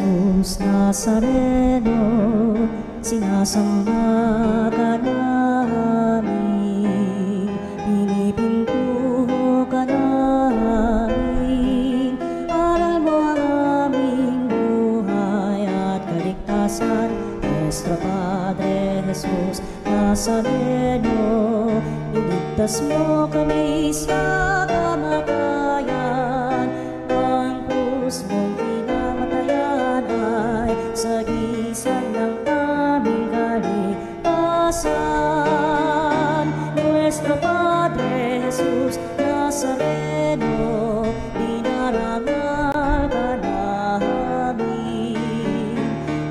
Jesus Nazareno, sinasamba ka namin, pinipintuho ka namin, aral mo ang aming buhay at kaligtasan. Nuestro Padre Jesus Nazareno, iligtas mo kami sa kamatayan, ang krus mong pinamatayan ay sagisag ng aming kaligtasan. Nuestro Padre Jesus Nazareno, dinarangal ka namin.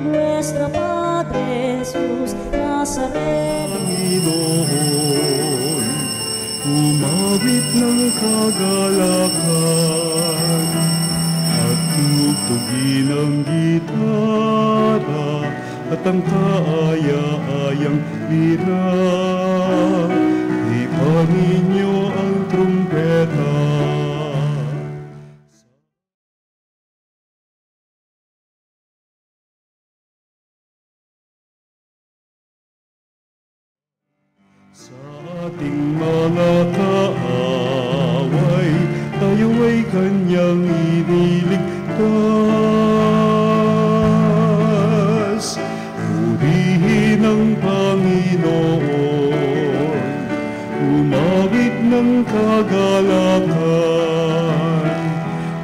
Nuestro Padre Jesus Nazareno, Panginoon, umawit ng kagalakan at tugtugin ang gitara at ang kaaya-ayang lira. Ipanin niyo ang trumpeta. Sa ating mga kaaway, tayo ay kanyang iniligtas. Purihin ang Panginoon, umawit ng kagalakan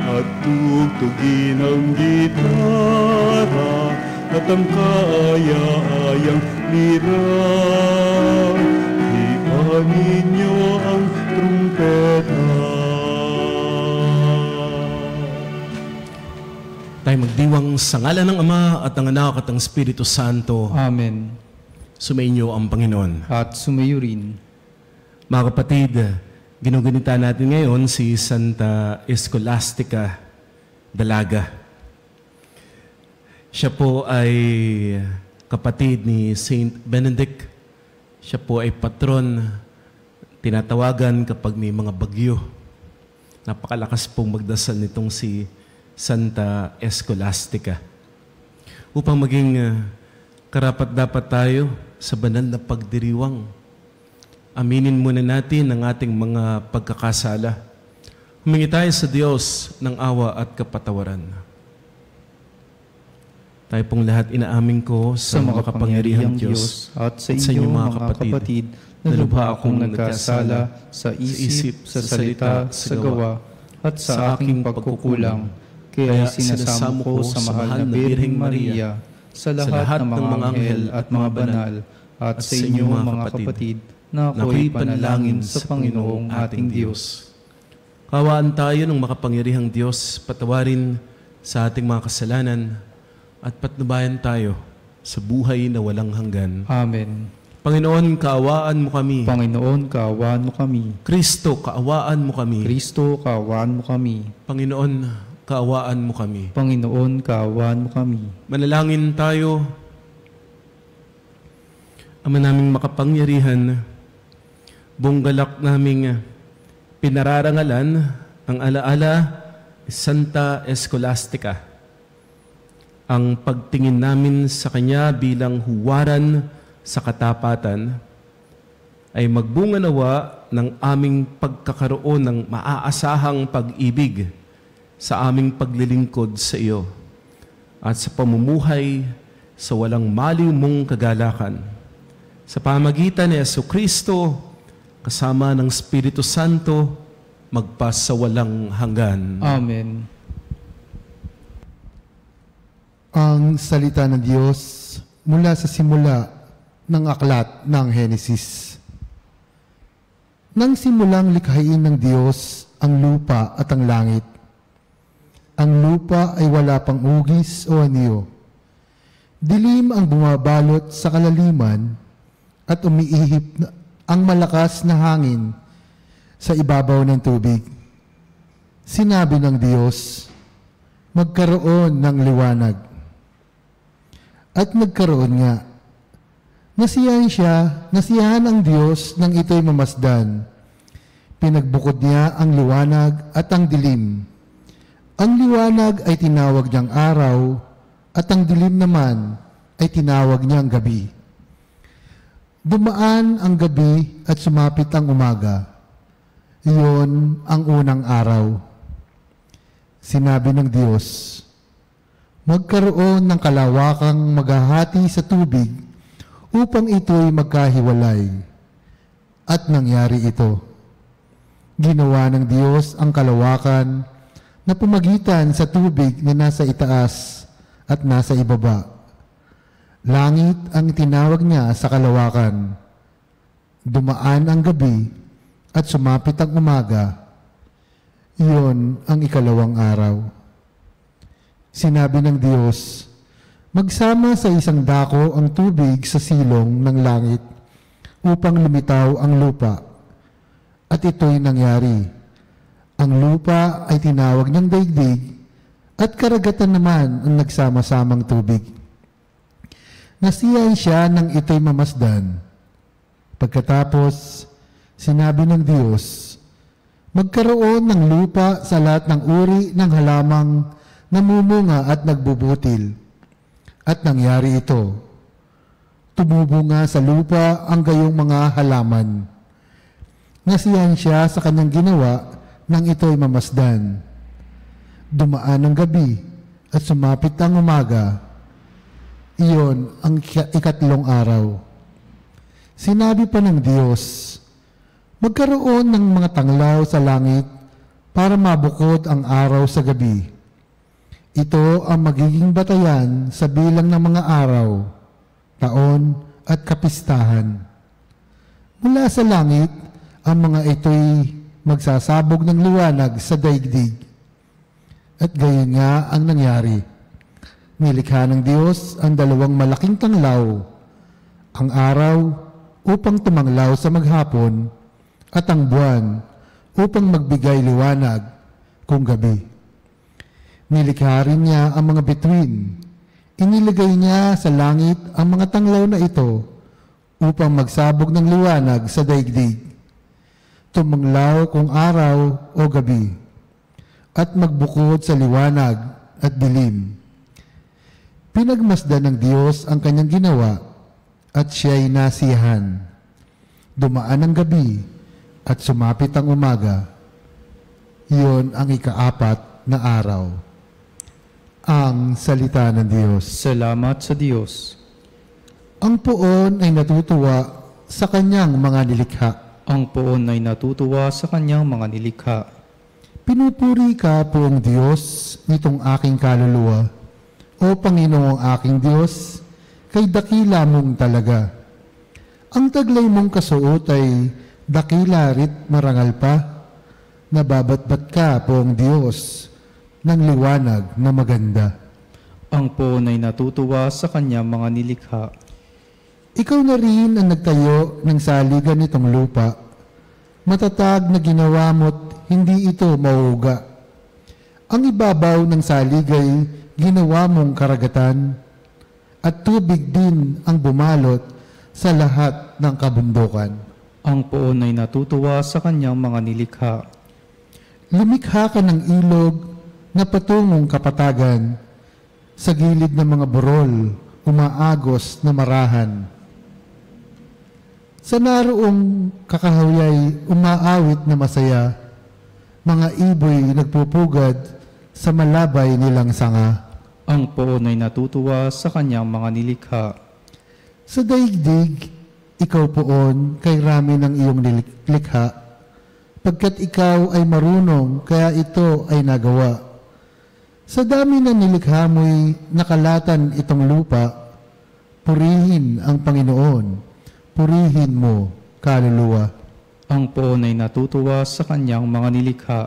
at tugtugin ang gitara at ang kaaya-ayang lira. Ninyo ang trumpeta. Tayo magdiwang sa ngalan ng Ama at ng Anak at ng Espiritu Santo. Amen. Sumainyo ang Panginoon. At sumayo rin. Mga kapatid, ginugunita natin ngayon si Santa Escolastica Dalaga. Siya po ay kapatid ni Saint Benedict. Siya po ay patron, tinatawagan kapag may mga bagyo. Napakalakas pong magdasal nitong si Santa Escolastica. Upang maging karapat-dapat tayo sa banal na pagdiriwang, aminin muna natin ang ating mga pagkakasala. Humingi tayo sa Diyos ng awa at kapatawaran. Tayo pong lahat inaamin ko sa makapangyarihang Diyos at sa inyo mga kapatid, na lubha akong nagkasala sa isip, sa salita, sa gawa, at sa aking pagkukulang. Kaya sinasamo ko sa mahal na Birheng Maria, sa lahat ng mga anghel at mga banal, at sa inyo mga kapatid, na ako'y panalangin sa Panginoong ating Diyos. Kawaan tayo ng makapangyarihang Diyos, patawarin sa ating mga kasalanan, at patnubayan tayo sa buhay na walang hanggan. Amen. Panginoon, kaawaan mo kami. Panginoon, kaawaan mo kami. Kristo, kaawaan mo kami. Kristo, kaawaan mo kami. Panginoon, kaawaan mo kami. Panginoon, kaawaan mo kami. Manalangin tayo. Ama naming makapangyarihan, buong galak naming pinararangalan ang alaala ni Santa Escolastica. Ang pagtingin namin sa Kanya bilang huwaran sa katapatan ay magbunga nawa ng aming pagkakaroon ng maaasahang pag-ibig sa aming paglilingkod sa iyo at sa pamumuhay sa walang maliw mong kagalakan. Sa pamagitan ni Jesucristo, kasama ng Espiritu Santo, magpasawalang hanggan. Amen. Ang salita ng Diyos mula sa simula ng aklat ng Henesis. Nang simulang likhain ng Diyos ang lupa at ang langit, ang lupa ay wala pang ugis o anyo. Dilim ang bumabalot sa kalaliman at umiihip ang malakas na hangin sa ibabaw ng tubig. Sinabi ng Diyos, magkaroon ng liwanag. At nagkaroon nga. Nasiyahan ang Diyos nang ito'y mamasdan. Pinagbukod niya ang liwanag at ang dilim. Ang liwanag ay tinawag niyang araw at ang dilim naman ay tinawag niyang gabi. Dumaan ang gabi at sumapit ang umaga. Iyon ang unang araw. Sinabi ng Diyos, magkaroon ng kalawakang maghahati sa tubig upang ito'y magkahiwalay. At nangyari ito. Ginawa ng Diyos ang kalawakan na pumagitan sa tubig na nasa itaas at nasa ibaba. Langit ang tinawag niya sa kalawakan. Dumaan ang gabi at sumapit ang umaga. Iyon ang ikalawang araw. Sinabi ng Diyos, magsama sa isang dako ang tubig sa silong ng langit upang lumitaw ang lupa. At ito'y nangyari. Ang lupa ay tinawag niyang daigdig at karagatan naman ang nagsama-samang tubig. Nasiyahan siya nang ito'y mamasdan. Pagkatapos, sinabi ng Diyos, magkaroon ng lupa sa lahat ng uri ng halamang namumunga at nagbubutil. At nangyari ito. Tumubunga sa lupa ang gayong mga halaman. Nasiyahan siya sa kanyang ginawa nang ito'y mamasdan. Dumaan ang gabi at sumapit ang umaga. Iyon ang ikatlong araw. Sinabi pa ng Diyos, magkaroon ng mga tanglaw sa langit para mabukod ang araw sa gabi. Ito ang magiging batayan sa bilang ng mga araw, taon at kapistahan. Mula sa langit, ang mga ito'y magsasabog ng liwanag sa daigdig. At gayon nga ang nangyari. Nilikha ng Diyos ang dalawang malaking tanglaw, ang araw upang tumanglaw sa maghapon at ang buwan upang magbigay liwanag kung gabi. Nilikha rin niya ang mga bituin. Inilagay niya sa langit ang mga tanglaw na ito upang magsabog ng liwanag sa daigdig. Tumanglaw kung araw o gabi at magbukod sa liwanag at dilim. Pinagmasdan ng Diyos ang kanyang ginawa at siya'y nasiyahan. Dumaan ang gabi at sumapit ang umaga. Iyon ang ikaapat na araw. Ang salita ng Diyos. Salamat sa Diyos. Ang puon ay natutuwa sa kanyang mga nilikha. Ang puon ay natutuwa sa kanyang mga nilikha. Pinupuri ka, Poong Diyos, nitong aking kaluluwa. O Panginoong aking Diyos, kay dakila mong talaga. Ang taglay mong kasuot ay dakila rit marangal pa. Nababatbat ka, Poong Diyos, ng liwanag na maganda. Ang puon ay natutuwa sa kanyang mga nilikha. Ikaw na rin ang nagtayo ng saligan nitong lupa. Matatag na ginawa mo't hindi ito mauuga. Ang ibabaw ng saligay ginawa mong karagatan, at tubig din ang bumalot sa lahat ng kabundukan. Ang puon ay natutuwa sa kanyang mga nilikha. Lumikha ka ng ilog na patungong kapatagan, sa gilid ng mga burol, umaagos na marahan. Sa naroong kakahawyay, umaawit na masaya, mga iboy nagpupugad sa malabay nilang sanga. Ang puon ay natutuwa sa kanyang mga nilikha. Sa daigdig, ikaw poon kay rami ng iyong nilikha, pagkat ikaw ay marunong kaya ito ay nagawa. Sa dami ng nilikha mo'y nakalatan itong lupa, purihin ang Panginoon, purihin mo, kaluluwa. Ang puon ay natutuwa sa kanyang mga nilikha.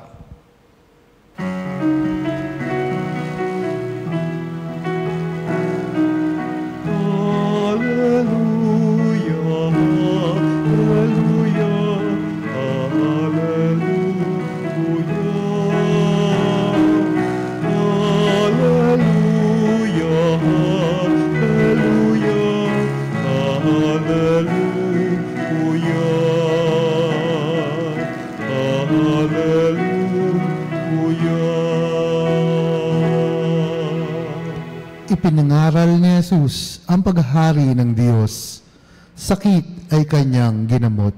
Hallelujah. ipinangaral ni Jesus ang paghahari ng Diyos. Sakit ay kanyang ginamot.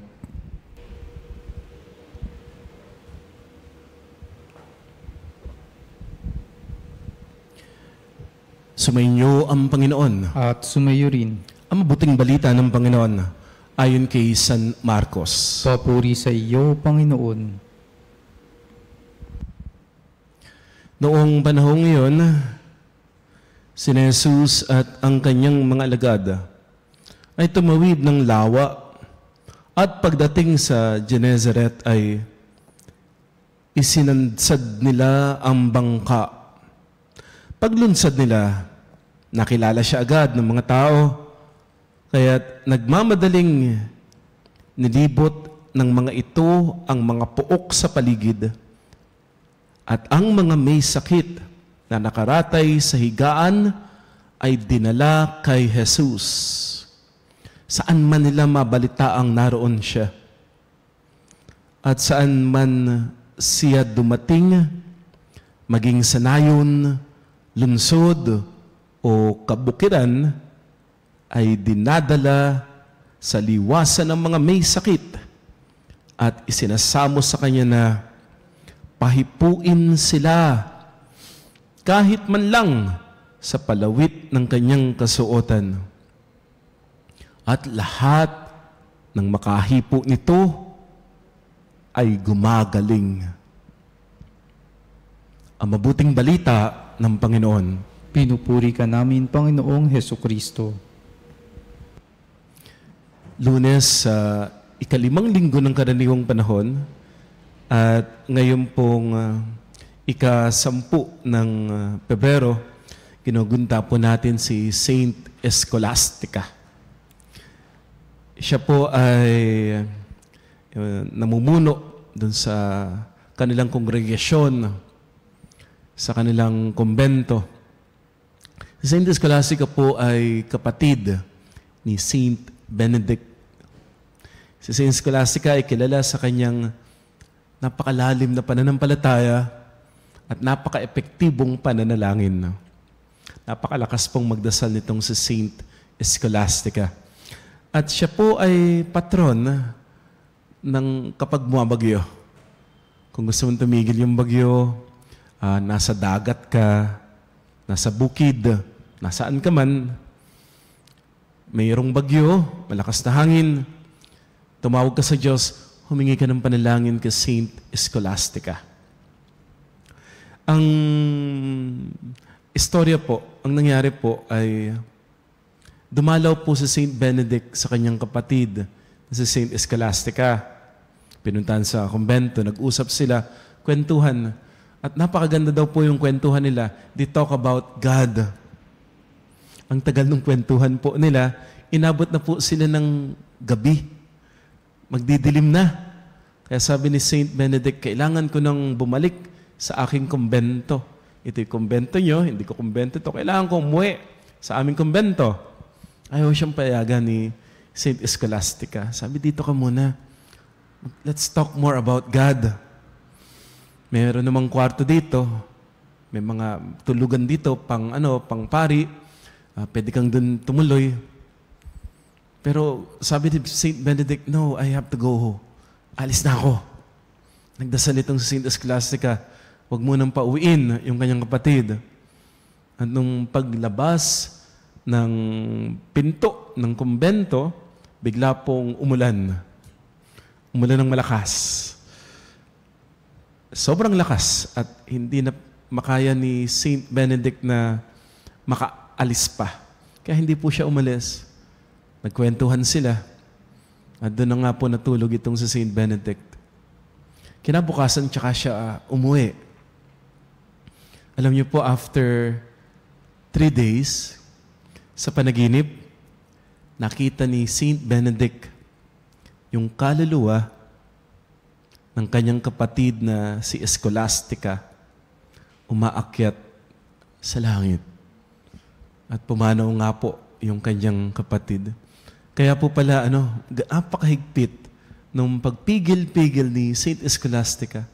Sumainyo ang Panginoon. At sumayo rin. Ang mabuting balita ng Panginoon ayon kay San Marcos. Papuri sa iyo, Panginoon. Noong panahong iyon, si Jesus at ang kanyang mga alagad ay tumawid ng lawa at pagdating sa Genesaret ay isinansad nila ang bangka. Paglunsad nila, nakilala siya agad ng mga tao, kaya't nagmamadaling nilibot ng mga ito ang mga puok sa paligid. At ang mga may sakit na nakaratay sa higaan ay dinala kay Jesus. Saan man nila mabalitaang naroon siya. At saan man siya dumating, maging sa nayon, lungsod o kabukiran, ay dinadala sa liwasan ng mga may sakit at isinasamo sa kanya na pahipuin sila kahit man lang sa palawit ng kanyang kasuotan. At lahat ng makahipo nito ay gumagaling. Ang mabuting balita ng Panginoon. Pinupuri ka namin, Panginoong Hesukristo. Lunes, ikalimang linggo ng karaniwang panahon, at ngayon pong ika-10 ng Pebrero, ginugunta po natin si Saint Scholastica. Siya po ay namumuno dun sa kanilang kongregasyon, sa kanilang kumbento. Si Saint Scholastica po ay kapatid ni Saint Benedict. Si Saint Scholastica ay kilala sa kanyang napakalalim na pananampalataya at napaka-epektibong pananalangin. Napakalakas pong magdasal nitong si Saint Scholastica. At siya po ay patron ng kapag bumabagyo. Kung gusto mong tumigil yung bagyo, nasa dagat ka, nasa bukid, nasaan ka man, mayroong bagyo, malakas na hangin, tumawag ka sa Diyos, humingi ka ng panalangin kay Saint Scholastica. Ang istorya po, ang nangyari po ay dumalaw po si Saint Benedict sa kanyang kapatid na si Saint Scholastica. Pinuntahan sa kumbento, nag-usap sila, kwentuhan. At napakaganda daw po yung kwentuhan nila. They talk about God. Ang tagal ng kwentuhan po nila, inabot na po sila ng gabi. Magdidilim na. Kaya sabi ni Saint Benedict, kailangan ko nang bumalik sa aking kumbento. Ito yung kumbento nyo, hindi ko kumbento ito. Kailangan ko umuwi sa aming kumbento. Ayaw siyang payagan ni Saint Scholastica. Sabi, dito ka muna. Let's talk more about God. Meron namang kwarto dito. May mga tulugan dito, pang pari. Pwede kang dun tumuloy. Pero sabi ni Saint Benedict, no, I have to go. Alis na ako. Nagdasal itong si Saint Scholastica, huwag mo nang pauwiin yung kanyang kapatid. At nung paglabas ng pinto ng kumbento, bigla pong umulan. Umulan ng malakas. Sobrang lakas at hindi na makaya ni Saint Benedict na makaalis pa. Kaya hindi po siya umalis. Nagkwentuhan sila. At doon na nga po natulog itong si Saint Benedict. Kinabukasan tsaka siya umuwi. Alam niyo po, after 3 days, sa panaginip, nakita ni Saint Benedict yung kaluluwa ng kanyang kapatid na si Scholastica umaakyat sa langit. At pumanaw nga po yung kanyang kapatid. Kaya po pala, napakahigpit nung pagpigil-pigil ni Saint Scholastica.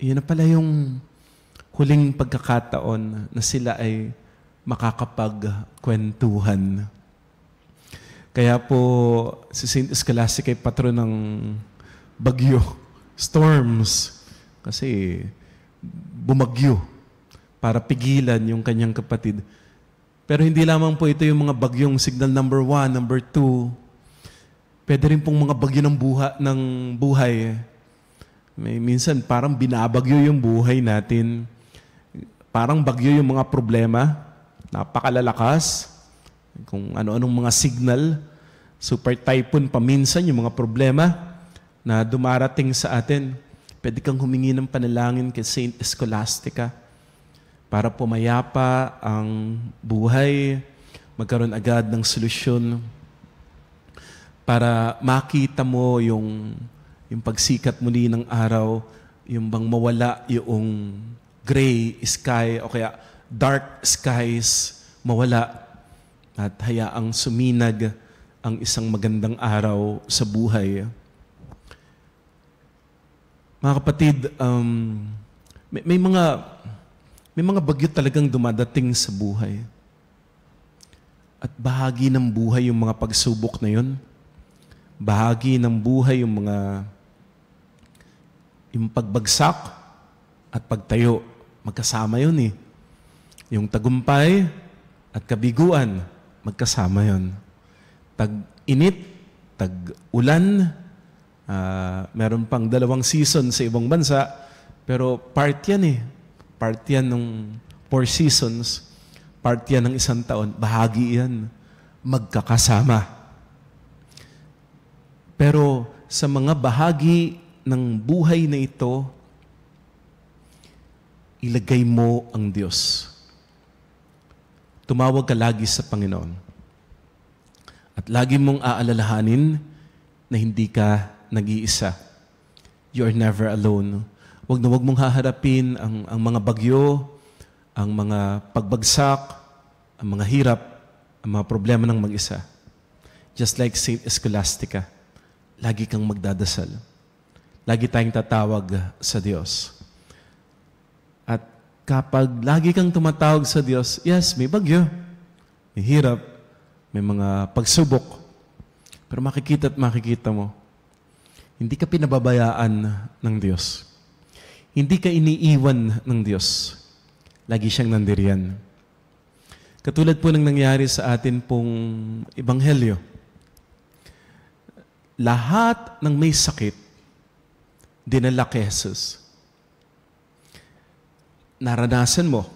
Iyon na pala yung huling pagkakataon na sila ay makakapagkwentuhan. Kaya po, si Saint Scholastica ay patron ng bagyo, storms, kasi bumagyo para pigilan yung kanyang kapatid. Pero hindi lamang po ito yung mga bagyong signal number 1, number 2. Pwede rin pong mga bagyo ng buhay. Minsan parang binabagyo yung buhay natin. Parang bagyo yung mga problema. Napakalalakas. Kung ano-anong mga signal. Super typhoon paminsan yung mga problema na dumarating sa atin. Pwede kang humingi ng panalangin kay Saint Scholastica para pumayapa ang buhay, magkaroon agad ng solusyon, para makita mo yung pagsikat muli ng araw, yung bang mawala yung gray sky o kaya dark skies, mawala at hayaang suminag ang isang magandang araw sa buhay. Mga kapatid, may mga bagyo talagang dumadating sa buhay. At bahagi ng buhay yung mga pagsubok na yun. Bahagi ng buhay yung pagbagsak at pagtayo. Magkasama yun eh. Yung tagumpay at kabiguan, magkasama yun. Tag-init, tag-ulan, meron pang 2 season sa ibang bansa, pero part yan eh. Part yan ng 4 seasons. Part yan ng 1 taon. Bahagi yan. Magkakasama. Pero sa mga bahagi ng buhay na ito, ilagay mo ang Diyos. Tumawag ka lagi sa Panginoon. At lagi mong aalalahanin na hindi ka nag-iisa. You are never alone. Huwag mong haharapin ang mga bagyo, ang mga pagbagsak, ang mga hirap, ang mga problema ng mag-isa. Just like Saint Scholastica, lagi kang magdadasal. Lagi tayong tatawag sa Diyos. At kapag lagi kang tumatawag sa Diyos, yes, may bagyo, may hirap, may mga pagsubok. Pero makikita mo, hindi ka pinababayaan ng Diyos. Hindi ka iniiwan ng Diyos. Lagi siyang nandiriyan. Katulad po ng nangyari sa atin pong Ebanghelyo. Lahat ng may sakit, dinala kay Jesus. Naranasan mo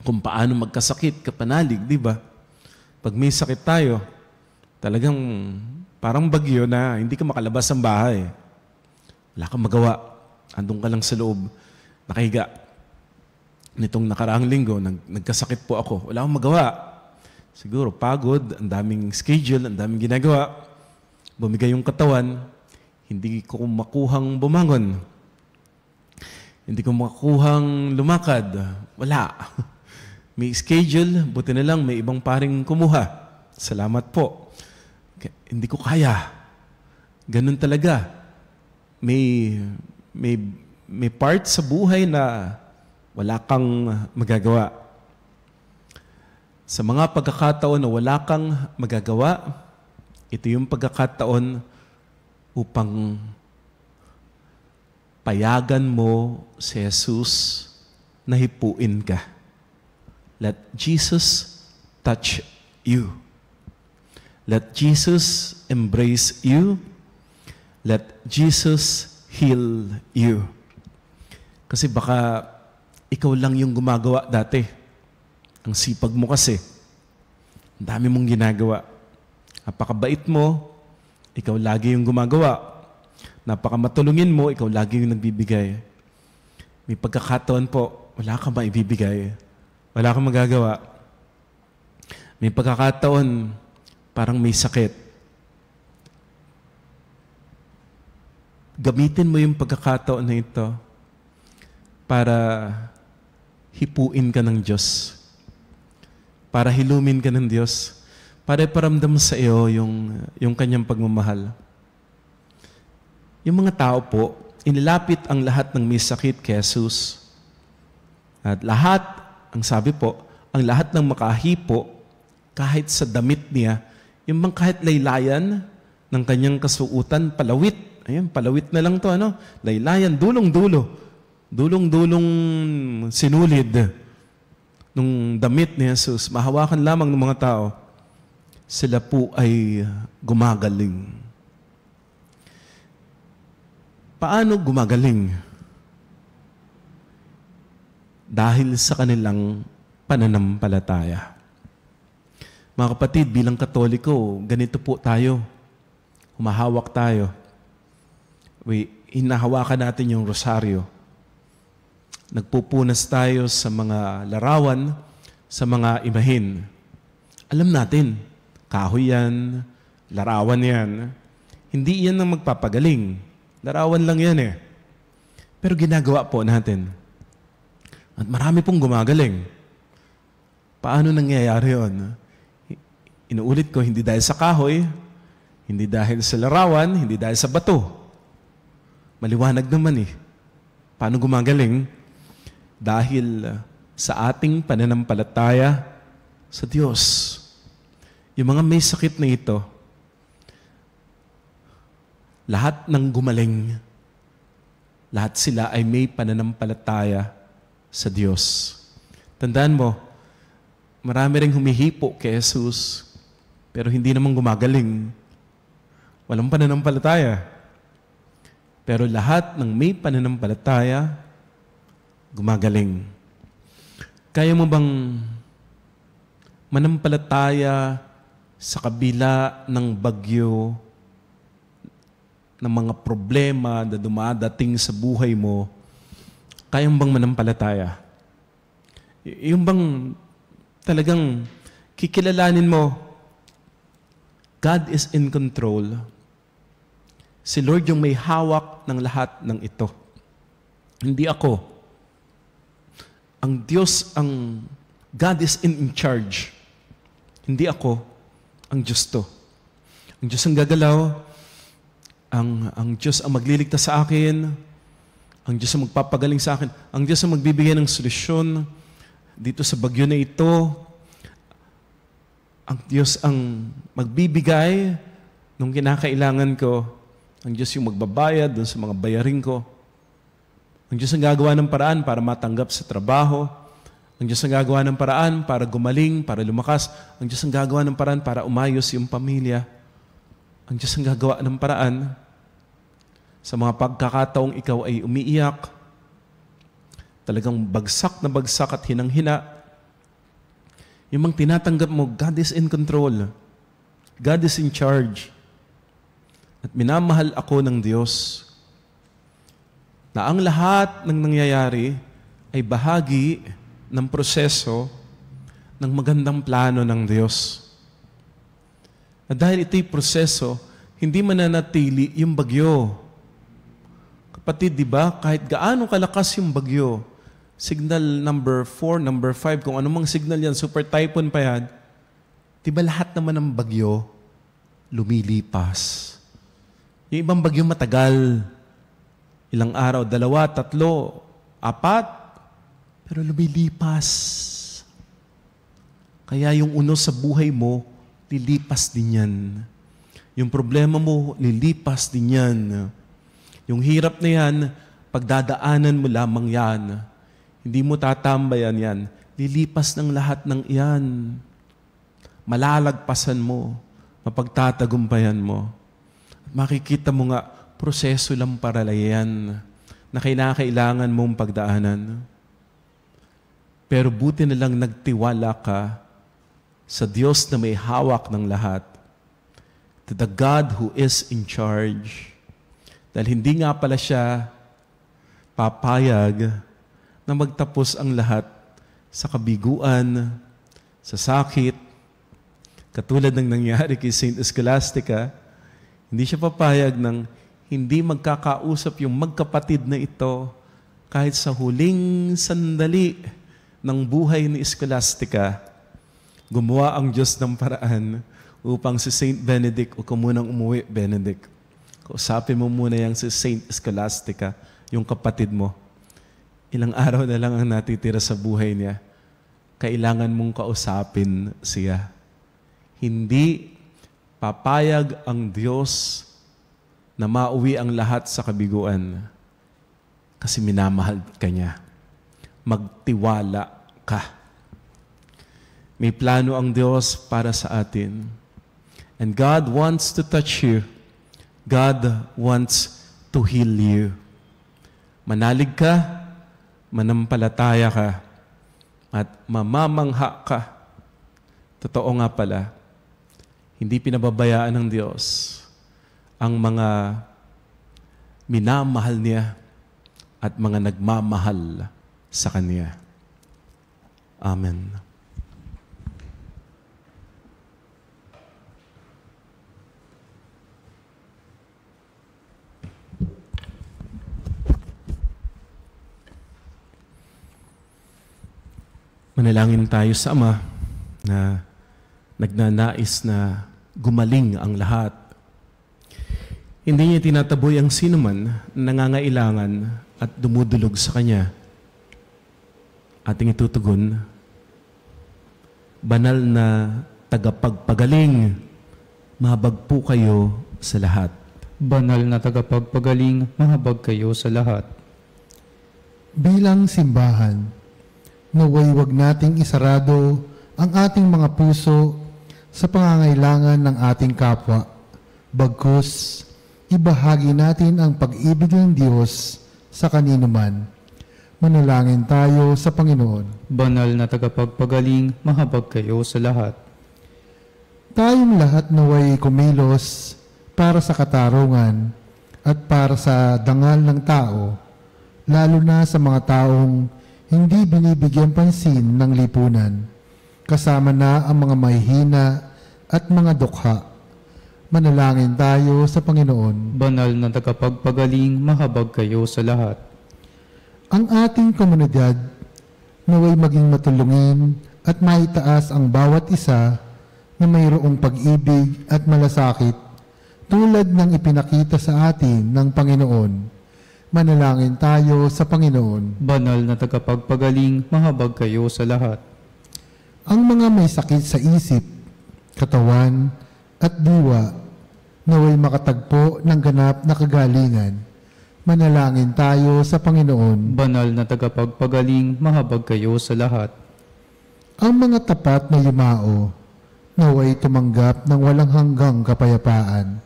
kung paano magkasakit, kapanalig, di ba? Pag may sakit tayo, talagang parang bagyo na hindi ka makalabas ng bahay. Wala kang magawa. Andun ka lang sa loob, nakahiga. Nitong nakaraang linggo, nagkasakit po ako. Wala akong magawa. Siguro pagod, ang daming schedule, ang daming ginagawa. Bumigay yung katawan, hindi ko makuhang bumangon. Hindi ko makuhang lumakad. Wala. May schedule, buti na lang may ibang paring kumuha. Salamat po. Hindi ko kaya. Ganun talaga. May part sa buhay na wala kang magagawa. Sa mga pagkakataon na wala kang magagawa, ito yung pagkakataon upang payagan mo si Jesus na hipuin ka. Let Jesus touch you. Let Jesus embrace you. Let Jesus heal you. Kasi baka ikaw lang yung gumagawa dati. Ang sipag mo kasi. Ang dami mong ginagawa. Napakabait mo, ikaw lagi yung gumagawa. Napakamatulungin mo, ikaw lagi yung nagbibigay. May pagkakataon po, wala kang maibibigay. Wala kang magagawa. May pagkakataon, parang may sakit. Gamitin mo yung pagkakataon na ito para hipuin ka ng Diyos. Para hilumin ka ng Diyos. Para iparamdam sa iyo yung kanyang pagmamahal. Yung mga tao po, inilapit ang lahat ng may sakit kay Jesus. At lahat, ang sabi po, ang lahat ng makahipo, kahit sa damit niya, yung bang kahit laylayan ng kanyang kasuutan, palawit. Ayan, palawit na lang to, laylayan, dulong-dulo. Dulong-dulong sinulid nung damit ni Jesus. Mahawakan lamang ng mga tao. Sila po ay gumagaling. Paano gumagaling? Dahil sa kanilang pananampalataya. Mga kapatid, bilang Katoliko, ganito po tayo. Humahawak tayo. Hinahawakan natin yung rosaryo. Nagpupunas tayo sa mga larawan, sa mga imahin. Alam natin, kahoy yan, larawan yan. Hindi yan ang magpapagaling. Larawan lang yan eh. Pero ginagawa po natin. At marami pong gumagaling. Paano nangyayari yun? Inuulit ko, hindi dahil sa kahoy, hindi dahil sa larawan, hindi dahil sa bato. Maliwanag naman eh. Paano gumagaling? Dahil sa ating pananampalataya sa Diyos. Yung mga may sakit na ito, lahat ng gumaling, lahat sila ay may pananampalataya sa Diyos. Tandaan mo, marami ring humihipo kay Jesus, pero hindi naman gumagaling. Walang pananampalataya. Pero lahat ng may pananampalataya, gumagaling. Kaya mo bang manampalataya sa kabila ng bagyo, ng mga problema na dumadating sa buhay mo, kaya mo bang manampalataya? Yung bang talagang kikilalanin mo, God is in control. Si Lord yung may hawak ng lahat ng ito. Hindi ako. Ang Diyos, God is in charge. Hindi ako, ang Diyos to. Ang Diyos ang gagalaw, ang Diyos ang magliligtas sa akin, ang Diyos ang magpapagaling sa akin, ang Diyos ang magbibigay ng solusyon dito sa bagyo na ito. Ang Diyos ang magbibigay nung kinakailangan ko. Ang Diyos yung magbabayad dun sa mga bayarin ko. Ang Diyos ang gagawa ng paraan para matanggap sa trabaho. Ang Diyos ang gagawa ng paraan para gumaling, para lumakas. Ang Diyos ang gagawa ng paraan para umayos yung pamilya. Ang Diyos ang gagawa ng paraan sa mga pagkakataong ikaw ay umiiyak, talagang bagsak at hinang-hina. Yung mga tinatanggap mo, God is in control. God is in charge. At minamahal ako ng Diyos na ang lahat ng nangyayari ay bahagi ng proseso ng magandang plano ng Diyos. At dahil ito'y proseso, hindi mananatili yung bagyo. Kapatid, di ba? Kahit gaano kalakas yung bagyo, signal number 4, number 5, kung anumang signal yan, super typhoon pa yan, di ba lahat naman ng bagyo lumilipas? Yung ibang bagyo matagal, ilang araw, 2, 3, 4, pero lumilipas. Kaya yung unos sa buhay mo, lilipas din yan. Yung problema mo, lilipas din yan. Yung hirap na yan, pagdadaanan mo lamang yan. Hindi mo tatambayan yan. Lilipas ng lahat ng iyan. Malalagpasan mo. Mapagtatagumpayan mo. Makikita mo nga, proseso lang para yan na kailangan mong pagdaanan. Pero buti na lang nagtiwala ka sa Diyos na may hawak ng lahat. To the God who is in charge. Dahil hindi nga pala siya papayag na magtapos ang lahat sa kabiguan, sa sakit. Katulad ng nangyari kay Saint Scholastica, hindi siya papayag ng hindi magkakausap yung magkapatid na ito kahit sa huling sandali ng buhay ni Scholastica. Gumawa ang Diyos ng paraan upang si Saint Benedict, o kumunang umuwi, Benedict. Kausapin mo muna yung si Saint Scholastica, yung kapatid mo. Ilang araw na lang ang natitira sa buhay niya. kailangan mong kausapin siya. Hindi papayag ang Diyos na mauwi ang lahat sa kabiguan kasi minamahal ka niya. Magtiwala ka. May plano ang Diyos para sa atin. And God wants to touch you. God wants to heal you. Manalig ka, manampalataya ka, at mamamangha ka. Totoo nga pala, hindi pinababayaan ng Diyos ang mga minamahal niya at mga nagmamahal sa Kanya. Amen. Manalangin tayo sa Ama na nagnanais na gumaling ang lahat. Hindi niya tinataboy ang sinuman na nangangailangan at dumudulog sa Kanya. Ating itutugon, banal na tagapagpagaling, mahabag po kayo sa lahat. Banal na tagapagpagaling, mahabag kayo sa lahat. Bilang simbahan, naway wag nating isarado ang ating mga puso sa pangangailangan ng ating kapwa. Bagkus, ibahagi natin ang pag-ibig ng Diyos sa kanino man. Manalangin tayo sa Panginoon. Banal na tagapagpagaling, mahabag kayo sa lahat. Tayong lahat naway kumilos para sa katarungan at para sa dangal ng tao, lalo na sa mga taong hindi binibigyan pansin ng lipunan, kasama na ang mga mahihina at mga dukha. Manalangin tayo sa Panginoon. Banal na tagapagpagaling, mahabag kayo sa lahat. Ang ating komunidad naway maging matulungin at maitaas ang bawat isa na mayroong pag-ibig at malasakit tulad ng ipinakita sa atin ng Panginoon. Manalangin tayo sa Panginoon. Banal na tagapagpagaling, mahabag kayo sa lahat. Ang mga may sakit sa isip, katawan at diwa naway makatagpo ng ganap na kagalingan. Manalangin tayo sa Panginoon. Banal na tagapagpagaling, mahabag kayo sa lahat. Ang mga tapat na yumao naway tumanggap ng walang hanggang kapayapaan.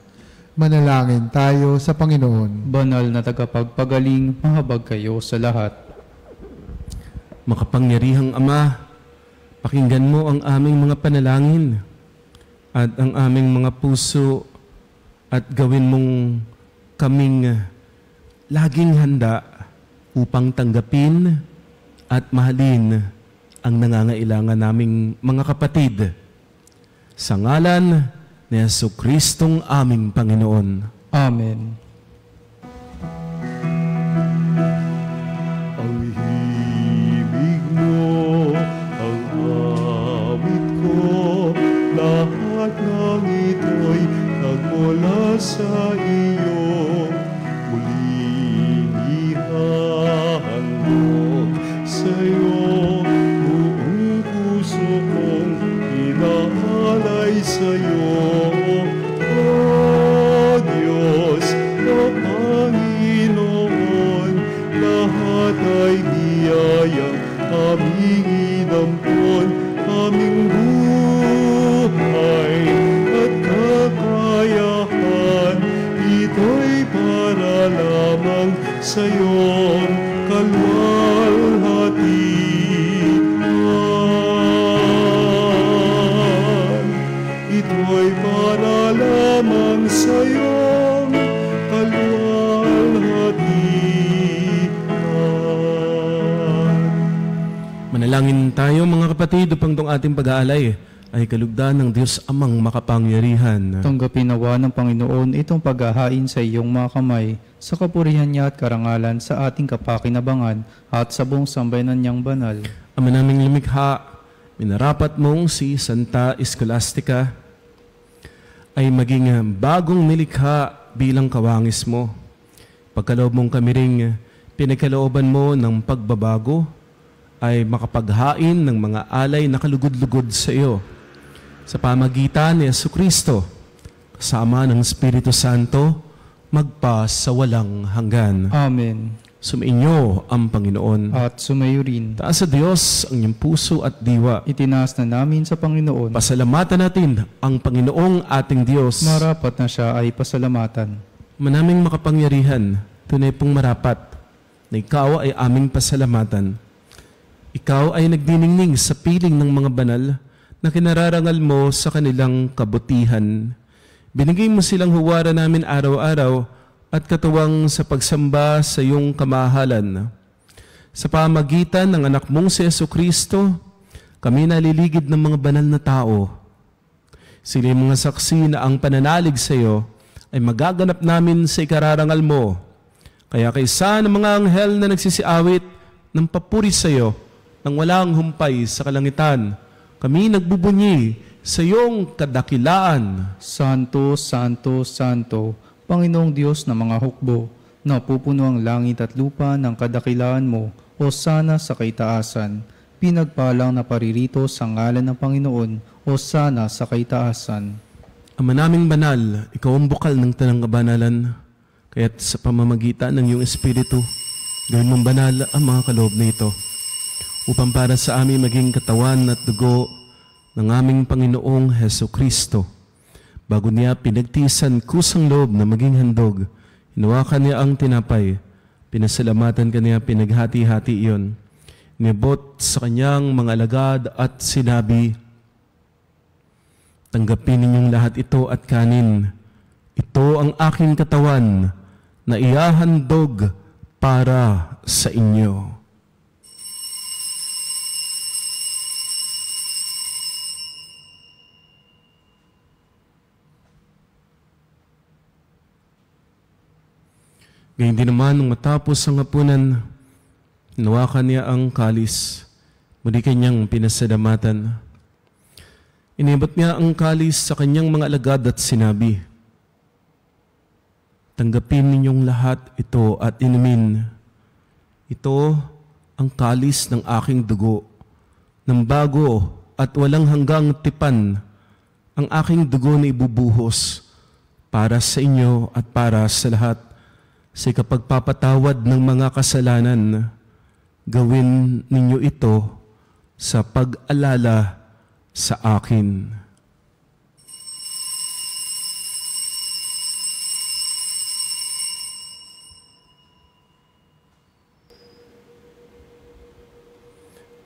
Manalangin tayo sa Panginoon. Banal na tagapagpagaling, mahabag kayo sa lahat. Makapangyarihang Ama, pakinggan mo ang aming mga panalangin at ang aming mga puso at gawin mong kaming laging handa upang tanggapin at mahalin ang nangangailangan naming mga kapatid. Sa ngalan ni Jesucristong aming Panginoon. Amen. Ang himig mo, ang awit ko, lahat ng ito'y nagmula sa iyo. Muling ihahandog sa iyo, buong puso kong inaalay sa iyo. O Diyos na Panginoon, lahat ay biyayang aming inampon, aming buhay at kakayahan, ito'y para lamang sa iyong kalwalhatian. Ito'y para lamang sa iyong kalwalhatian. Manalangin tayo mga kapatid upang itong ating pag-aalay ay kalugdan ng Diyos Amang makapangyarihan. Tanggapin nawa ng Panginoon itong paghahain sa iyong mga kamay, sa kapurihan niya at karangalan sa ating kapakinabangan at sa buong sambayanan niyang banal. Ama naming lumikha, minarapat mong si Santa Scholastica ay maging bagong nilikha bilang kawangis mo. Pagkaloob mong kami ring pinagkalooban mo ng pagbabago ay makapaghain ng mga alay na kalugod-lugod sa iyo. Sa pamagitan ni Jesucristo, kasama ng Espiritu Santo, magpa sa walang hanggan. Amen. Sumainyo ang Panginoon. At sumayo rin. Taas sa Diyos ang iyong puso at diwa. Itinaas na namin sa Panginoon. Pasalamatan natin ang Panginoong ating Diyos. Marapat na siya ay pasalamatan. Manaming makapangyarihan, tunay pong marapat na ikaw ay aming pasalamatan. Ikaw ay nagdiningning sa piling ng mga banal na kinararangal mo sa kanilang kabutihan. Binigay mo silang huwara namin araw-araw at katuwang sa pagsamba sa iyong kamahalan. Sa pamagitan ng anak mong si Jesucristo, kami naliligid ng mga banal na tao. Sila mga saksi na ang pananalig sa iyo ay magaganap namin sa ikararangal mo. Kaya kaysa ng mga anghel na nagsisiawit ng papuri sa iyo nang walang humpay sa kalangitan, kami nagbubunyi sa iyong kadakilaan. Santo, Santo, Santo, Panginoong Diyos ng mga hukbo, napupuno ang langit at lupa ng kadakilaan mo, o sana sa kaitaasan. Pinagpalang na paririto sa ngalan ng Panginoon, o sana sa kaitaasan. Ama naming banal, ikaw ang bukal ng tanang kabanalan, kaya't sa pamamagitan ng iyong Espiritu, gawin mong banal ang mga kaloob na ito, upang para sa amin maging katawan at dugo ng aming Panginoong Jesucristo. Bago niya pinagtiisan kusang loob na maging handog, hinawakan niya ang tinapay, pinasalamatan kaniya, pinaghati-hati iyon. Inibot sa kanyang mga alagad at sinabi, tanggapin ninyong lahat ito at kanin. Ito ang aking katawan na ihahandog para sa inyo. Gayun din naman, nung matapos ang hapunan, hinawakan niya ang kalis. Muli kanyang pinasalamatan. Inibot niya ang kalis sa kanyang mga alagad at sinabi, tanggapin ninyong lahat ito at inumin. Ito ang kalis ng aking dugo, ng bago at walang hanggang tipan, ang aking dugo na ibubuhos para sa inyo at para sa lahat. Sa kapagpapatawad ng mga kasalanan, gawin ninyo ito sa pag-alala sa akin.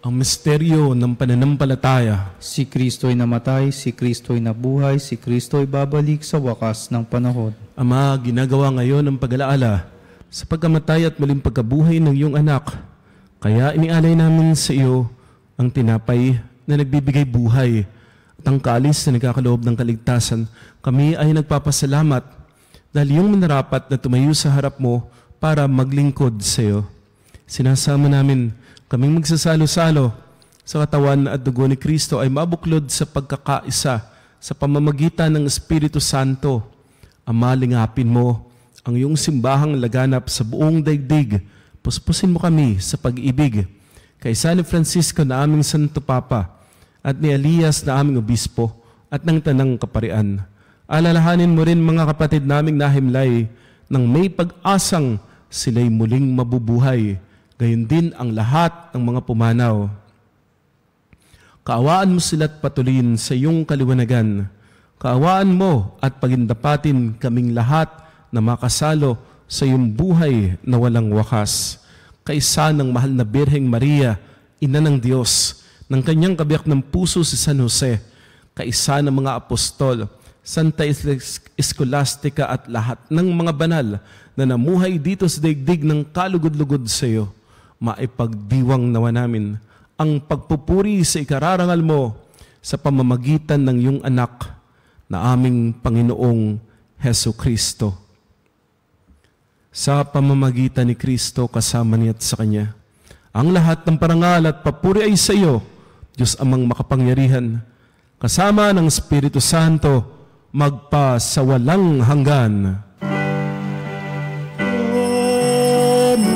Ang misteryo ng pananampalataya. Si Kristo'y namatay, si Kristo'y nabuhay, si Kristo'y babalik sa wakas ng panahon. Ama, ginagawa ngayon ang pag-alaala sa pagkamatay at muling pagkabuhay ng iyong anak. Kaya inialay namin sa iyo ang tinapay na nagbibigay buhay at ang kalis na nagkakaloob ng kaligtasan. Kami ay nagpapasalamat dahil iyong minarapat na tumayo sa harap mo para maglingkod sa iyo. Sinasama namin kaming magsasalo-salo sa katawan at dugo ni Kristo ay mabuklod sa pagkakaisa sa pamamagitan ng Espiritu Santo. Ama, lingapin mo ang iyong simbahang laganap sa buong daigdig. Puspusin mo kami sa pag-ibig. Kaysa ni Francisco na aming Santo Papa at ni Elias na aming Obispo at ng Tanang Kaparian. Alalahanin mo rin mga kapatid naming nahimlay nang may pag-asang sila'y muling mabubuhay. Gayon din ang lahat ng mga pumanaw. Kaawaan mo sila't patuloyin sa iyong kaliwanagan. Kaawaan mo at pagindapatin kaming lahat na makasalo sa iyong buhay na walang wakas. Kaisa ng mahal na Birheng Maria, Ina ng Diyos, ng kanyang kabiyak ng puso si San Jose, kaisa ng mga apostol, Santa Escolastica at lahat ng mga banal na namuhay dito sa daigdig ng kalugod-lugod sa iyo, maipagdiwang nawa namin ang pagpupuri sa ikararangal mo sa pamamagitan ng iyong anak na aming Panginoong Jesucristo. Sa pamamagitan ni Kristo kasama niya at sa Kanya, ang lahat ng parangal at papuri ay sa iyo, Diyos Amang makapangyarihan, kasama ng Espiritu Santo, magpa sa walang hanggan. Amen.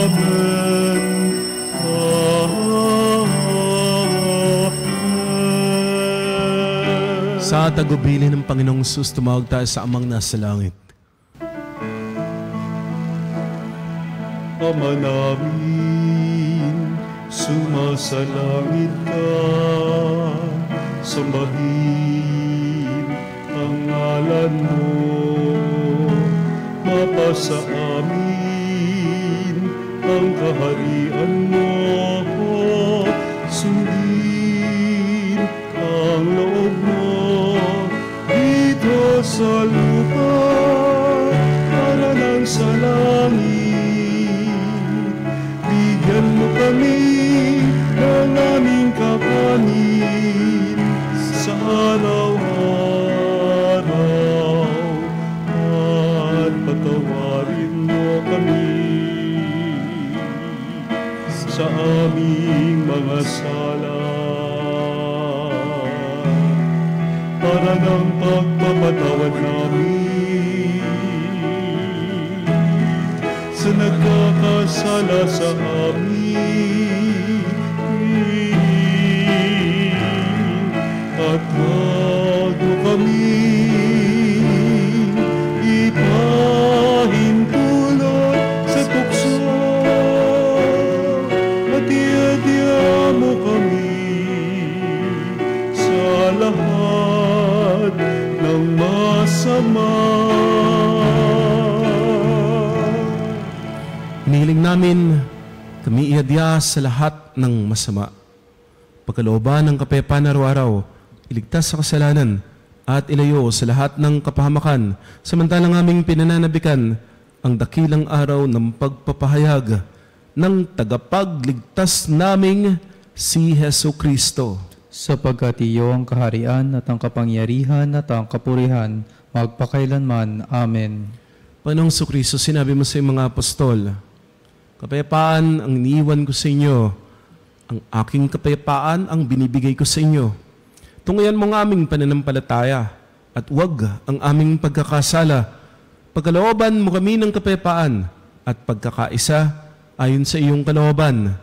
Amen. Sa tagubilin ng Panginoong Jesus, tumawag tayo sa Amang nasa langit. Ama namin, sumasalangit ka, sambahin ang ngalan mo, mapasa amin ang kaharian mo, sundin ang loob mo dito sa lupa para nang sa langit. Bigyan mo kami ng aming kapanin sa araw-araw at patawarin mo kami sa aming mga sala para ng pagpapatawad namin sa nagkakasala sa amin, at huwag mo kami ipahintulot sa tukso, at iadya mo kami sa lahat ng masama. Hinihiling namin kami iadya sa lahat ng masama. Pagkalooban ng kapayapaan araw-araw, iligtas sa kasalanan at ilayo sa lahat ng kapahamakan, samantalang aming pinananabikan ang dakilang araw ng pagpapahayag ng tagapagligtas naming si Hesu Kristo. Sapagkat iyo ang kaharian at ang kapangyarihan at ang kapurihan, magpakailanman. Amen. Panginoong Kristo, sinabi mo sa iyong mga apostol, kapayapaan ang iniiwan ko sa inyo, ang aking kapayapaan ang binibigay ko sa inyo. Tungayan mo ang aming pananampalataya at huwag ang aming pagkakasala. Pagkalooban mo kami ng kapayapaan at pagkakaisa ayon sa iyong kalooban.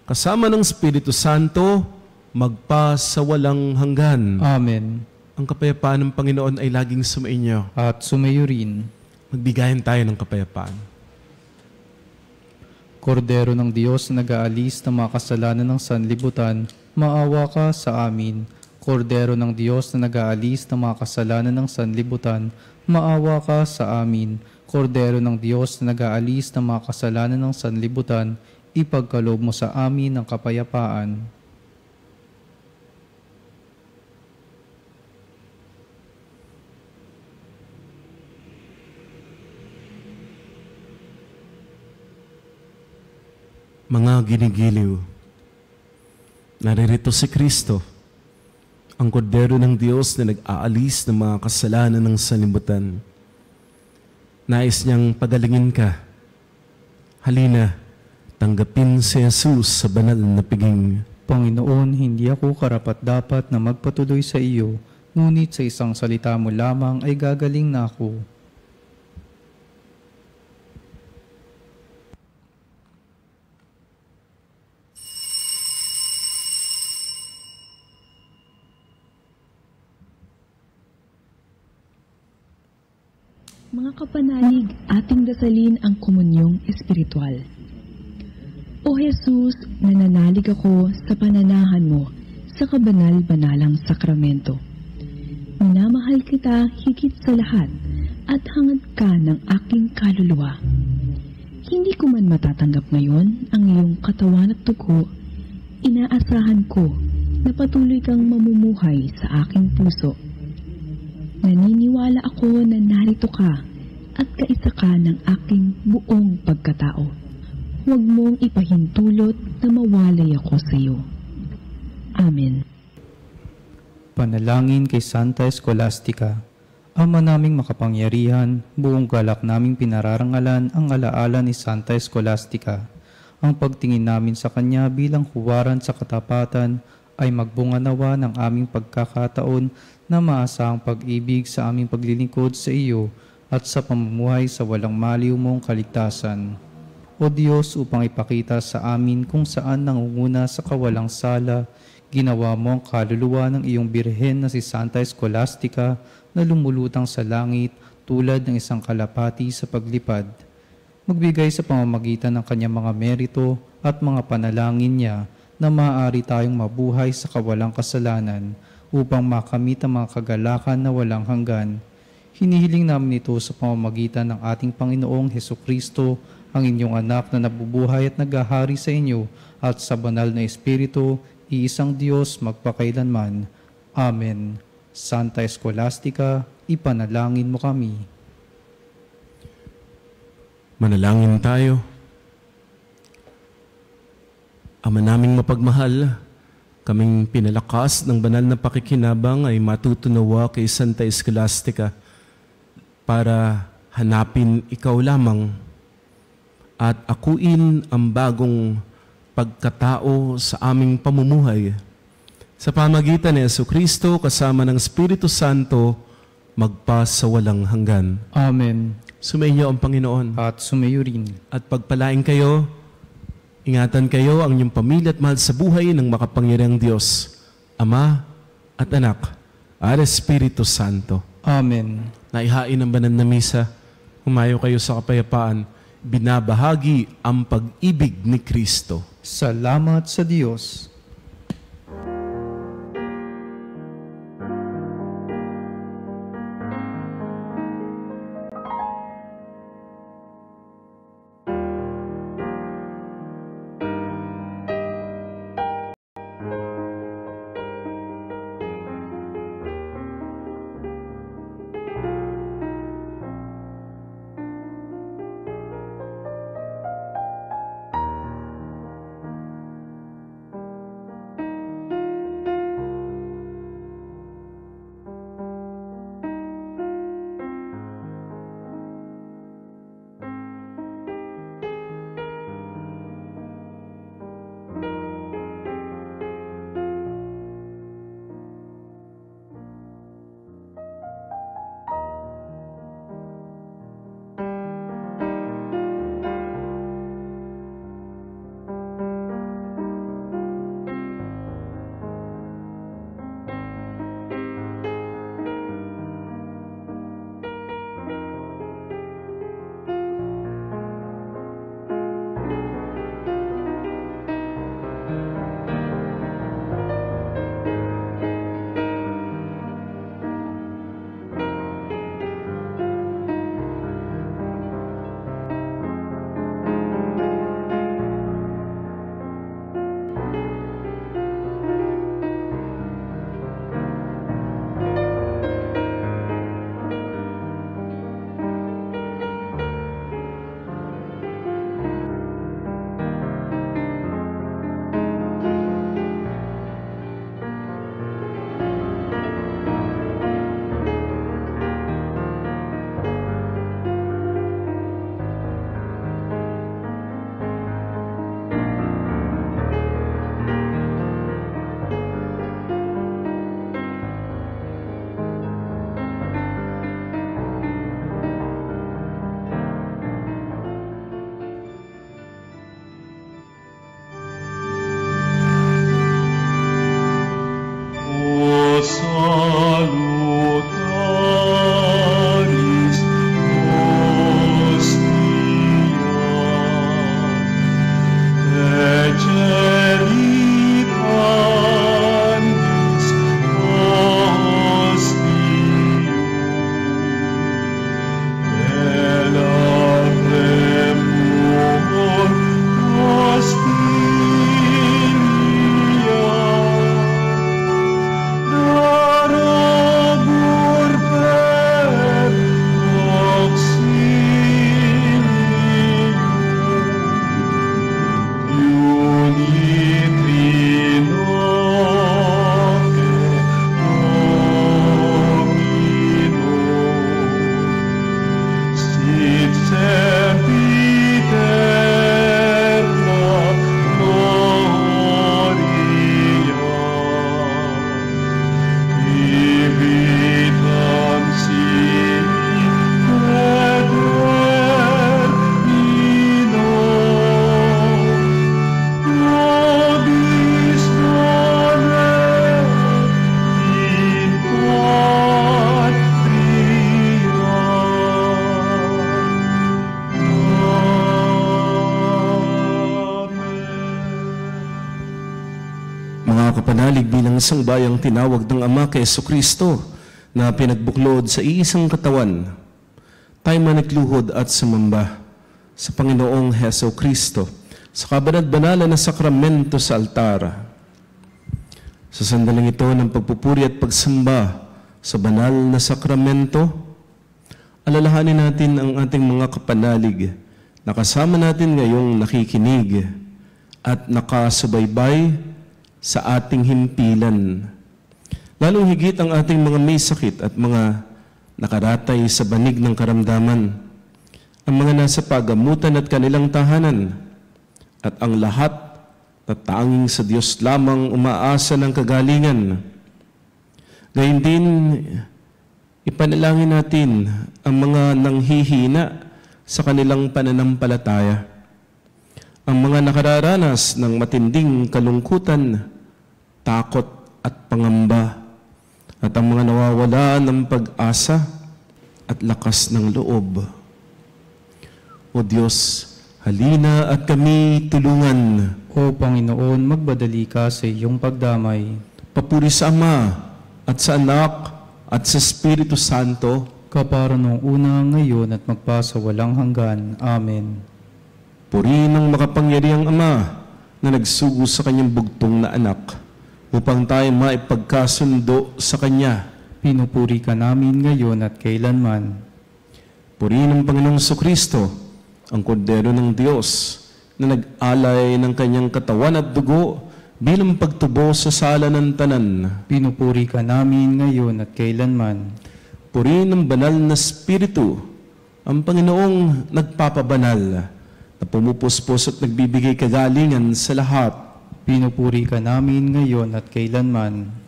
Kasama ng Espiritu Santo, magpa sa walang hanggan. Amen. Ang kapayapaan ng Panginoon ay laging sumainyo. At sumayo rin. Magbigayan tayo ng kapayapaan. Kordero ng Diyos na nag-aalis ng mga kasalanan ng sanlibutan, maawa ka sa amin. Kordero ng Diyos na nag-aalis ng mga kasalanan ng sanlibutan, maawa ka sa amin. Kordero ng Diyos na nag-aalis ng mga kasalanan ng sanlibutan, ipagkaloob mo sa amin ang kapayapaan. Mga ginigiliw, naririto si Kristo, ang kordero ng Diyos na nag-aalis ng mga kasalanan ng sanlibutan. Nais niyang pagalingin ka. Halina, tanggapin si Jesus sa banal na piging. Panginoon, hindi ako karapat-dapat na magpatuloy sa iyo, ngunit sa isang salita mo lamang ay gagaling na ako. Mga kapanalig, ating dasalin ang komunyong espiritual. O Jesus, nananalig ako sa pananahan mo sa kabanal-banalang sakramento. Minamahal kita higit sa lahat at hangad ka ng aking kaluluwa. Hindi ko man matatanggap ngayon ang iyong katawan at dugo, inaasahan ko na patuloy kang mamumuhay sa aking puso. Naniniwala ako na narito ka at kaisa ka ng aking buong pagkatao. Huwag mong ipahintulot na mawalay ako sa iyo. Amen. Panalangin kay Santa Scholastica. Ama naming makapangyarihan, buong galak naming pinararangalan ang alaala ni Santa Scholastica. Ang pagtingin namin sa kanya bilang huwaran sa katapatan ay magbunga nawa ng aming pagkakataon na maasahang pag-ibig sa aming paglilingkod sa iyo at sa pamumuhay sa walang maliw mong kaligtasan. O Diyos, upang ipakita sa amin kung saan nangunguna sa kawalang sala, Ginawa mo ang kaluluwa ng iyong birhen na si Santa Scholastica na lumulutang sa langit tulad ng isang kalapati sa paglipad. Magbigay sa pamamagitan ng kanyang mga merito at mga panalangin niya na maaari tayong mabuhay sa kawalang kasalanan upang makamit ang mga kagalakan na walang hanggan. Hinihiling namin ito sa pamamagitan ng ating Panginoong Hesukristo, ang inyong anak na nabubuhay at naghahari sa inyo at sa banal na Espiritu, iisang Diyos magpakailanman. Amen. Santa Scholastica, ipanalangin mo kami. Manalangin tayo. Ama naming mapagmahal, kaming pinalakas ng banal na pakikinabang ay matutunawa kay Santa Scholastica para hanapin ikaw lamang at akuin ang bagong pagkatao sa aming pamumuhay. Sa pamagitan ni Jesucristo kasama ng Espiritu Santo, magpa sa walang hanggan. Amen. Sumainyo ang Panginoon. At sumayo rin. At pagpalain kayo, ingatan kayo ang inyong pamilya at mahal sa buhay ng makapangyarihang Diyos, Ama at Anak at Espiritu Santo. Amen. Naihain ang banal na misa, humayo kayo sa kapayapaan, binabahagi ang pag-ibig ni Kristo. Salamat sa Diyos. bayang tinawag ng Ama kay Jesucristo na pinagbuklod sa iisang katawan, tayo manikluhod at sumamba sa Panginoong Jesucristo sa kabanat-banalan na sakramento sa altar. Sa sandaling ito ng pagpupuri at pagsamba sa banal na sakramento, alalahanin natin ang ating mga kapanalig na kasama natin ngayong nakikinig at nakasubaybay sa ating himpilan. Lalong higit ang ating mga may sakit at mga nakaratay sa banig ng karamdaman, ang mga nasa pagamutan at kanilang tahanan, at ang lahat na tanging sa Diyos lamang umaasa ng kagalingan. Gayun din, ipanalangin natin ang mga nanghihina sa kanilang pananampalataya, ang mga nakararanas ng matinding kalungkutan, takot at pangamba, at ang mga nawawala ng pag-asa at lakas ng loob. O Diyos, halina at kami tulungan. O Panginoon, magbadali ka sa iyong pagdamay. Papuri sa Ama at sa Anak at sa Espiritu Santo, kapara noong una, ngayon at magpasawalang hanggan. Amen. purihin ng makapangyarihang Ama na nagsugo sa kanyang bugtong na anak, upang tayo maipagkasundo sa Kanya. Pinupuri ka namin ngayon at kailanman. Purihin ng Panginoong Jesucristo, ang Kordero ng Diyos, na nag-alay ng Kanyang katawan at dugo bilang pagtubo sa sala ng tanan. Pinupuri ka namin ngayon at kailanman. Purihin ng banal na Espiritu, ang Panginoong nagpapabanal, na pumupuspos at nagbibigay kagalingan sa lahat. Pinupuri ka namin ngayon at kailanman.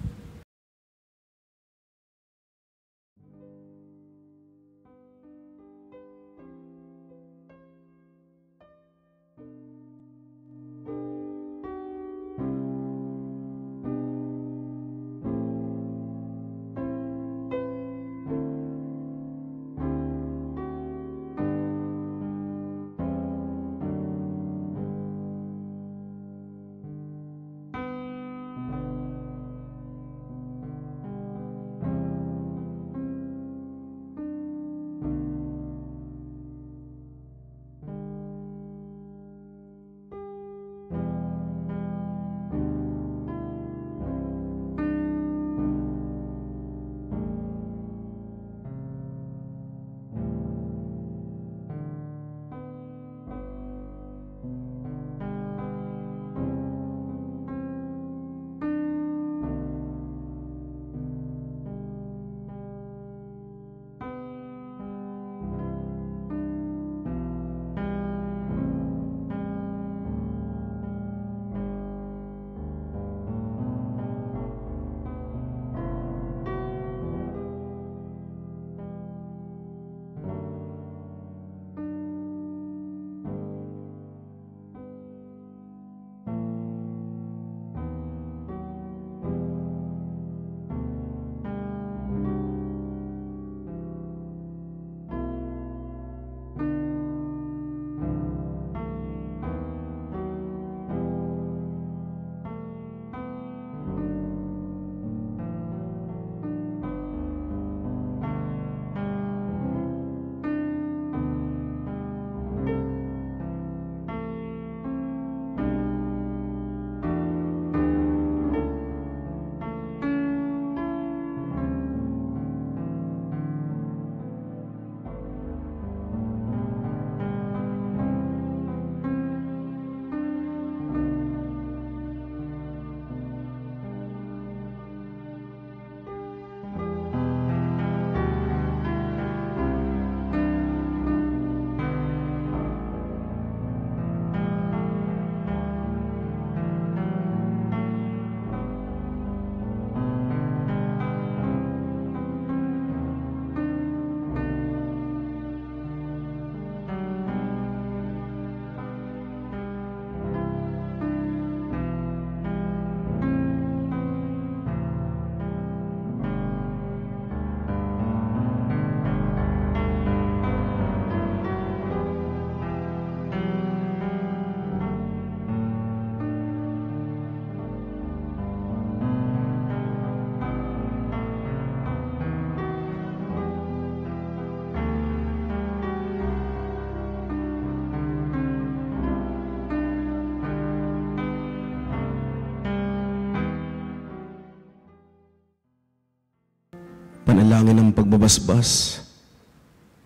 panalangin ng pagbabasbas.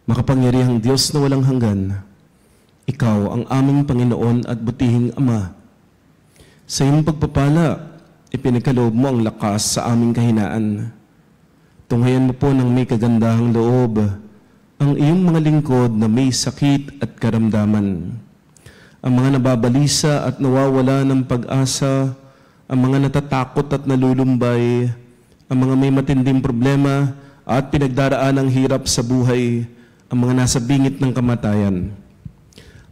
Makapangyarihang Diyos na walang hanggan, Ikaw ang aming Panginoon at butihing Ama. Sa iyong pagpapala, ipinagkaloob mo ang lakas sa aming kahinaan. Tunghayan mo po ng may kagandahang loob ang iyong mga lingkod na may sakit at karamdaman. Ang mga nababalisa at nawawala ng pag-asa, ang mga natatakot at nalulumbay, ang mga may matinding problema at pinagdaraan ng hirap sa buhay, ang mga nasa bingit ng kamatayan.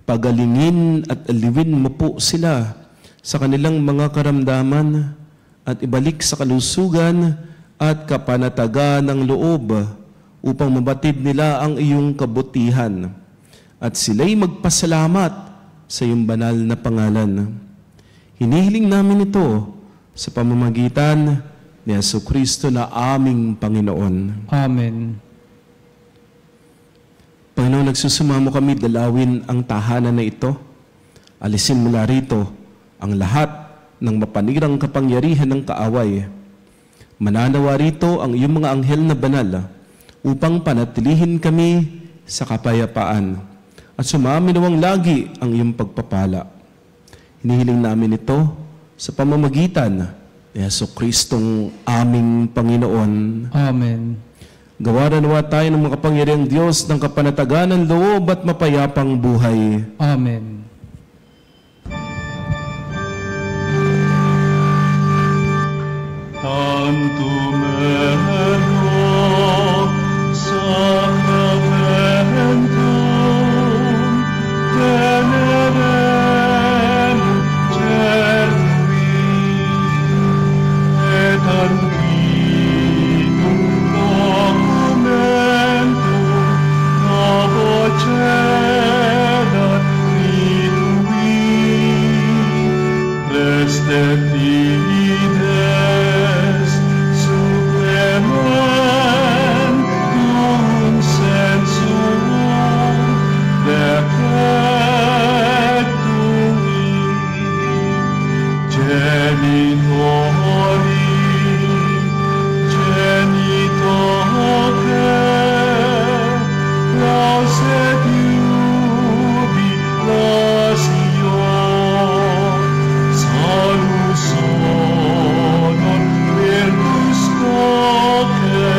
Pagalingin at aliwin mo po sila sa kanilang mga karamdaman at ibalik sa kalusugan at kapanatagan ng loob upang mabatid nila ang iyong kabutihan at sila'y magpasalamat sa iyong banal na pangalan. Hinihiling namin ito sa pamamagitan ni Jesucristo na aming Panginoon. Amen. Panginoon, nagsusumamo kami dalawin ang tahanan na ito. Alisin mula rito ang lahat ng mapanirang kapangyarihan ng kaaway. Mananawa rito ang iyong mga anghel na banal upang panatilihin kami sa kapayapaan at sumaminawang lagi ang iyong pagpapala. Hinihiling namin ito sa pamamagitan ni Jesucristong aming Panginoon. Amen. Gawaran nawa tayo ng makapangyarihang Diyos ng kapanatagan ng loob at mapayapang buhay. Amen. Tantum ergo sacramentum venerem cernui et antiquum documentum novo celat ritui Restetivides supremum sensum defectui genitori genitoque lauset jubilatio salus honor virtus coque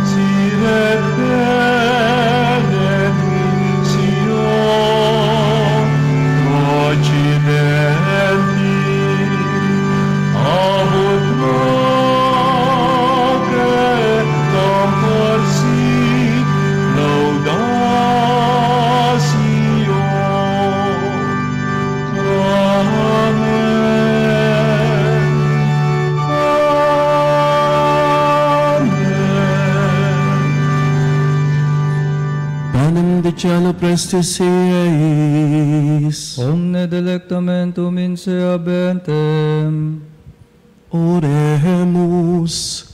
siret benedictio occidenti amut noque tempor sit laudatio. Amen. Panem de cielo prestis eis. Omne delectamentum in se habentem. Oremus.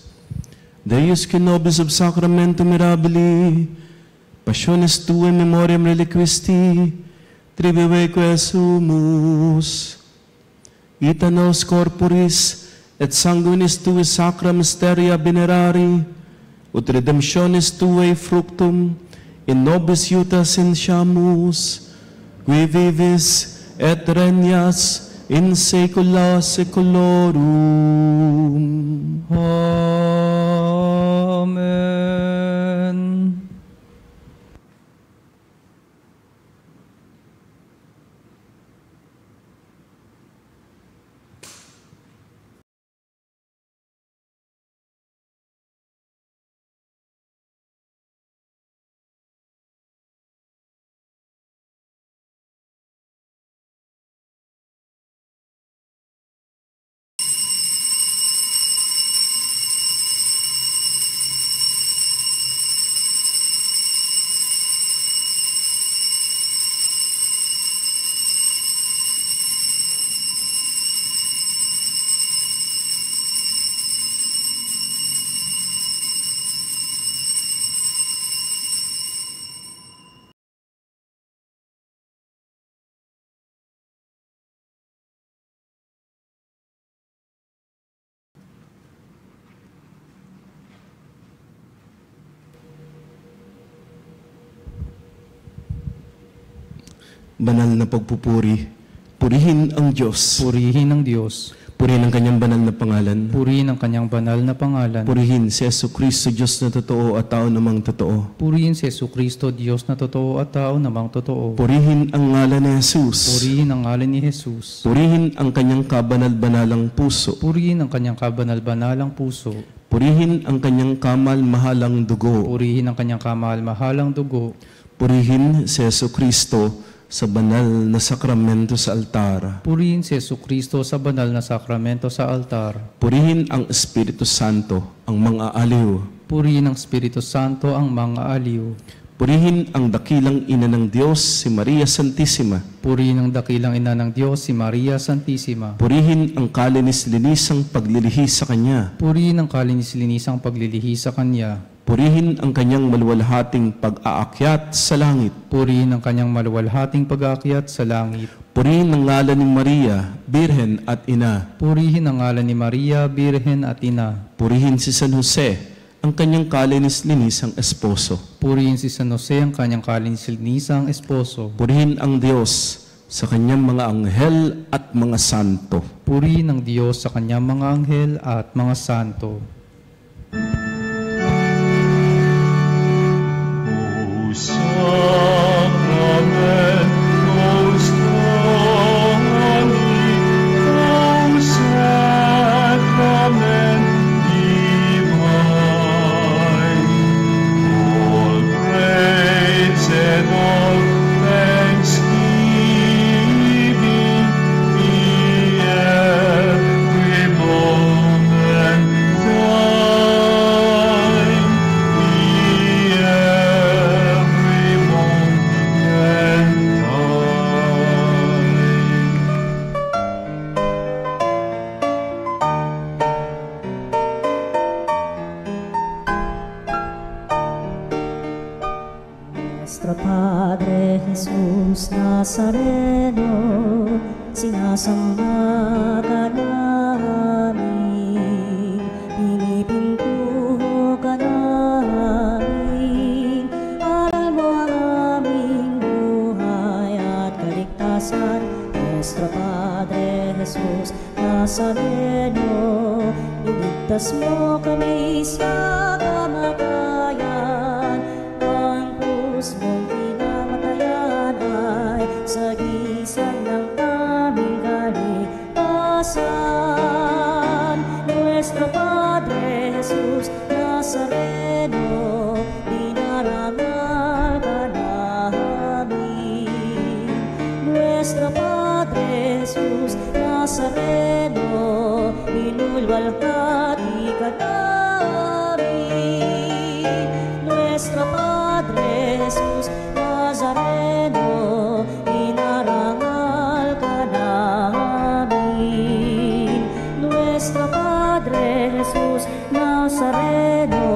Deus que nobis ob sacramentum mirabili, passiones tuae memoriam reliquisti, tribueque sumus. Ita nos corporis et sanguinis tuae sacra mysteria venerari, ut redemptionis tuae fructum in nobis iutas insciamus, qui vivis et regnas in saecula saeculorum. Amen. banal na pagpupuri. Purihin ang Diyos. Purihin ang Diyos. Purihin ang kanyang banal na pangalan. Purihin ang kanyang banal na pangalan. Purihin si Jesucristo, Diyos na totoo at tao namang totoo. Purihin si Jesucristo, Diyos na totoo at tao namang totoo. Purihin ang ngalan ni Jesus. Purihin ang ngalan ni Jesus. Purihin ang kanyang kabanal-banalang puso. Purihin ang kanyang kabanal-banalang puso. Purihin ang kanyang kamal-mahalang dugo. Purihin ang kanyang kamahal-mahalang dugo. Purihin si Jesucristo sa banal na sakramento sa altar. Purihin si Jesucristo sa banal na sakramento sa altar. Purihin ang Espiritu Santo, ang mga aliw. Purihin ang Espiritu Santo ang mga aliw. Purihin ang dakilang ina ng Diyos, si Maria Santissima. Purihin ang dakilang ina ng Diyos, si Maria Santissima. Purihin ang kalinis-linisang paglilihi sa Kanya. Purihin ang kalinis-linisang paglilihi sa Kanya. Purihin ang kanyang maluwalhating pag-aakyat sa langit. Purihin ang kanyang maluwalhating pag-aakyat sa langit. Purihin ang ngalan ni Maria, Birhen at Ina. Purihin ang ngalan ni Maria, Birhen at Ina. Purihin si San Jose, ang kanyang kalinis-linisang esposo. Purihin si San Jose, ang kanyang kalinis-linisang esposo. Purihin ang Diyos sa kanyang mga anghel at mga santo. Purihin ang Diyos sa kanyang mga anghel at mga santo. Nuestro Padre Jesús Nazareno, sinasamba ka namin, pinipintuho ka namin, aral mo ang aming buhay at kaligtasan. Nuestro Padre Jesús Nazareno, iligtas mo kami sa kamatayan, ang krus mong pinamatayan ay sagisag ng aming kaligtasan. Nuestro Padre Jesus Nazareno, dinarangal ka namin. Nuestro Padre Jesus Nazareno, inulwalhati ka namin. Nuestro Padre Jesus Nazareno, inarangal ka namin. Nuestro Padre Jesus Nazareno,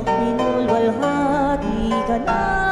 inulwalhati ka namin.